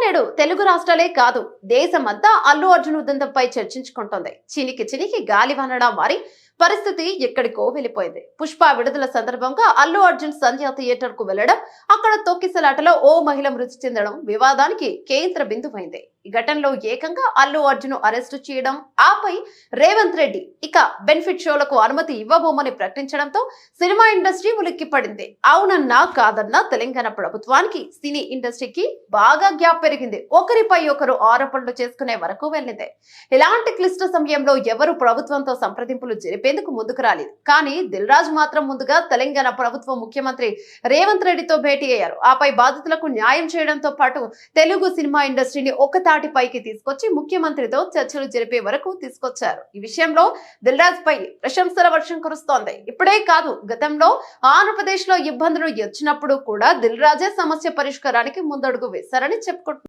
నేడు తెలుగు రాష్ట్రాలే కాదు దేశమంతా అల్లు అర్జున్ ఉదంతంపై చర్చించుకుంటోంది. చినికి చినికి గాలివానలా మారి పరిస్థితి ఎక్కడికో వెళ్ళిపోయింది. పుష్ప విడుదల సందర్భంగా అల్లు అర్జున్ సంధ్య థియేటర్ కు వెళ్లడం, అక్కడ తొక్కిసలాటలో ఓ మహిళ మృతి చెందడం వివాదానికి కేంద్ర బిందువైంది. ఈ ఘటనలో ఏకంగా అల్లు అర్జున్ అరెస్టు చేయడం, ఆపై రేవంత్ రెడ్డి ఇక బెనిఫిట్ షోలకు అనుమతి ఇవ్వబోమని ప్రకటించడంతో సినిమా ఇండస్ట్రీ ఉలిక్కిపడింది. అవునన్నా కాదన్నా తెలంగాణ ప్రభుత్వానికి సినీ ఇండస్ట్రీకి బాగా గ్యాప్ పెరిగింది. ఒకరిపై ఒకరు ఆరోపణలు చేసుకునే వరకు వెళ్ళింది. ఇలాంటి క్లిష్ట సమయంలో ఎవరు ప్రభుత్వంతో సంప్రదింపులు జరిపేందుకు ముందుకు రాలేదు. కానీ దిల్ రాజు మాత్రం ముందుగా తెలంగాణ ప్రభుత్వ ముఖ్యమంత్రి రేవంత్ రెడ్డితో భేటీ అయ్యారు. ఆపై బాధితులకు న్యాయం చేయడంతో పాటు తెలుగు సినిమా ఇండస్ట్రీని ఒక తాటిపైకి తీసుకొచ్చి ముఖ్యమంత్రితో చర్చలు జరిపే వరకు తీసుకొచ్చారు. ఈ విషయంలో దిల్ రాజు పై ప్రశంసల వర్షం కురుస్తోంది. ఇప్పుడే కాదు, గతంలో ఆంధ్రప్రదేశ్ లో ఇబ్బందులు వచ్చినప్పుడు కూడా దిల్ రాజే సమస్య పరిష్కారానికి ముందడుగు వేశారని చెప్పుకుంటున్నారు.